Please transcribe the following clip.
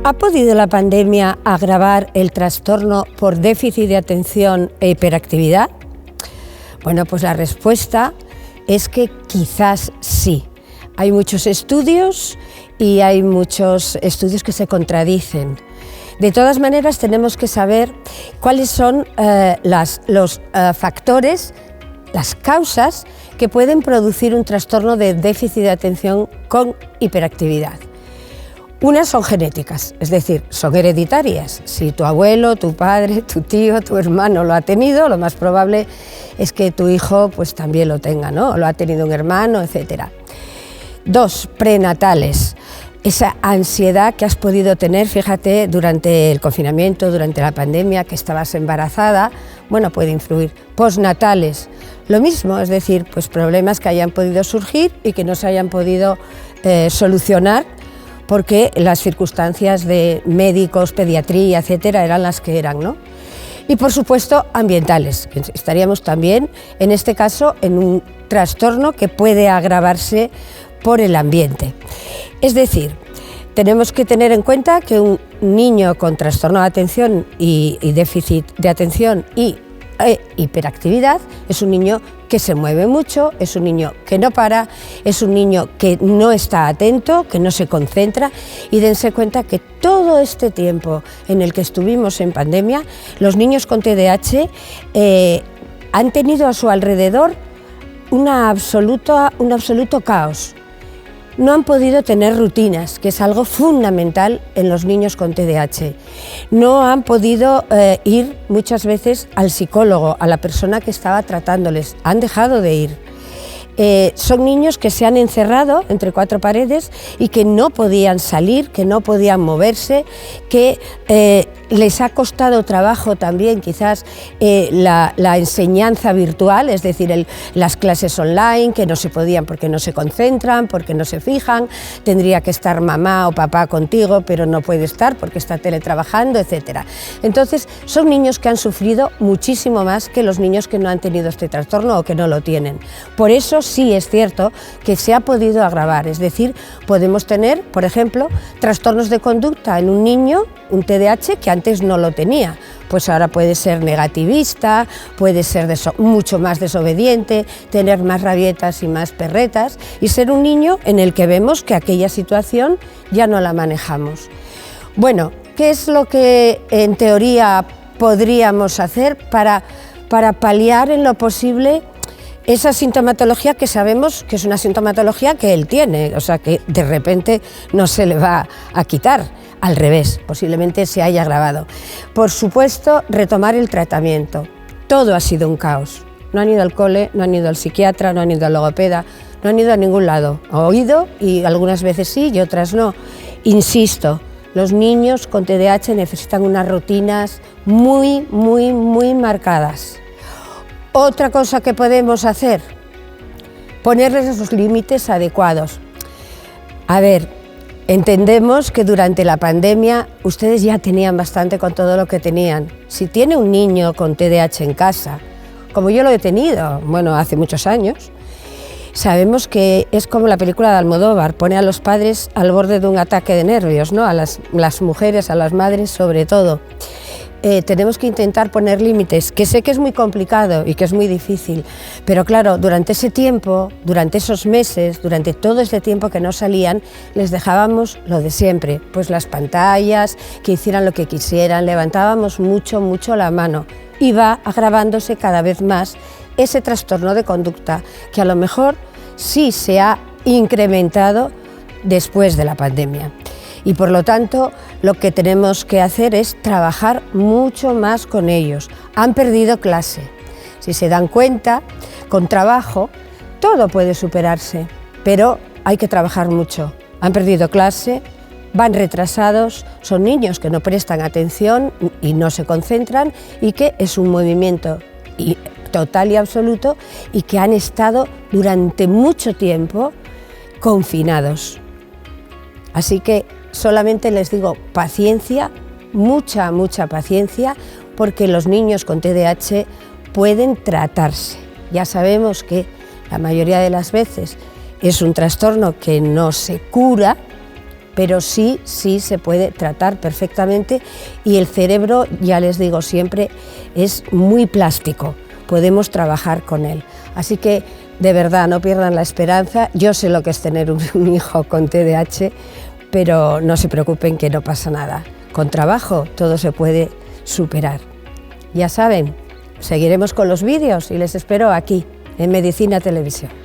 ¿Ha podido la pandemia agravar el trastorno por déficit de atención e hiperactividad? Bueno, pues la respuesta es que quizás sí. Hay muchos estudios y hay muchos estudios que se contradicen. De todas maneras, tenemos que saber cuáles son los factores, las causas que pueden producir un trastorno de déficit de atención con hiperactividad. Unas son genéticas, es decir, son hereditarias. Si tu abuelo, tu padre, tu tío, tu hermano lo ha tenido, lo más probable es que tu hijo pues también lo tenga, ¿no? O lo ha tenido un hermano, etc. Dos, prenatales. Esa ansiedad que has podido tener, fíjate, durante el confinamiento, durante la pandemia, que estabas embarazada, bueno, puede influir. Postnatales, lo mismo, es decir, pues problemas que hayan podido surgir y que no se hayan podido solucionar porque las circunstancias de médicos, pediatría, etcétera, eran las que eran, ¿no? Y por supuesto ambientales, que estaríamos también, en este caso, en un trastorno que puede agravarse por el ambiente. Es decir, tenemos que tener en cuenta que un niño con trastorno de atención y déficit de atención y hiperactividad es un niño que se mueve mucho, es un niño que no para, es un niño que no está atento, que no se concentra, y dense cuenta que todo este tiempo en el que estuvimos en pandemia, los niños con TDAH han tenido a su alrededor un absoluto caos. No han podido tener rutinas, que es algo fundamental en los niños con TDAH. No han podido ir muchas veces al psicólogo, a la persona que estaba tratándoles. Han dejado de ir. Son niños que se han encerrado entre cuatro paredes y que no podían salir, que no podían moverse, que les ha costado trabajo también quizás la enseñanza virtual, es decir, las clases online, que no se podían porque no se concentran, porque no se fijan, tendría que estar mamá o papá contigo, pero no puede estar porque está teletrabajando, etc. Entonces, son niños que han sufrido muchísimo más que los niños que no han tenido este trastorno o que no lo tienen. Por eso sí es cierto que se ha podido agravar, es decir, podemos tener, por ejemplo, trastornos de conducta en un niño, un TDAH, que antes no lo tenía, pues ahora puede ser negativista, puede ser mucho más desobediente, tener más rabietas y más perretas, y ser un niño en el que vemos que aquella situación ya no la manejamos. Bueno, ¿qué es lo que en teoría podríamos hacer para paliar en lo posible esa sintomatología que sabemos que es una sintomatología que él tiene, o sea que de repente no se le va a quitar, al revés, posiblemente se haya agravado? Por supuesto, retomar el tratamiento. Todo ha sido un caos. No han ido al cole, no han ido al psiquiatra, no han ido al logopeda, no han ido a ningún lado. Han ido y algunas veces sí y otras no. Insisto, los niños con TDAH necesitan unas rutinas muy marcadas. Otra cosa que podemos hacer, ponerles los límites adecuados. A ver, entendemos que durante la pandemia ustedes ya tenían bastante con todo lo que tenían. Si tiene un niño con TDAH en casa, como yo lo he tenido, bueno, hace muchos años, sabemos que es como la película de Almodóvar, pone a los padres al borde de un ataque de nervios, ¿no? A las mujeres, a las madres sobre todo. Tenemos que intentar poner límites, que sé que es muy complicado y que es muy difícil, pero claro, durante ese tiempo, durante esos meses, durante todo ese tiempo que no salían, les dejábamos lo de siempre, pues las pantallas, que hicieran lo que quisieran, levantábamos mucho la mano y va agravándose cada vez más ese trastorno de conducta que a lo mejor sí se ha incrementado después de la pandemia. Y por lo tanto, lo que tenemos que hacer es trabajar mucho más con ellos. Han perdido clase. Si se dan cuenta, con trabajo, todo puede superarse, pero hay que trabajar mucho. Han perdido clase, van retrasados, son niños que no prestan atención y no se concentran y que es un movimiento total y absoluto y que han estado durante mucho tiempo confinados. Así que solamente les digo paciencia, mucha paciencia, porque los niños con TDAH pueden tratarse. Ya sabemos que la mayoría de las veces es un trastorno que no se cura, pero sí se puede tratar perfectamente y el cerebro, ya les digo siempre, es muy plástico, podemos trabajar con él. Así que de verdad no pierdan la esperanza, yo sé lo que es tener un hijo con TDAH, pero no se preocupen que no pasa nada, con trabajo todo se puede superar. Ya saben, seguiremos con los vídeos y les espero aquí en Medicina Televisión.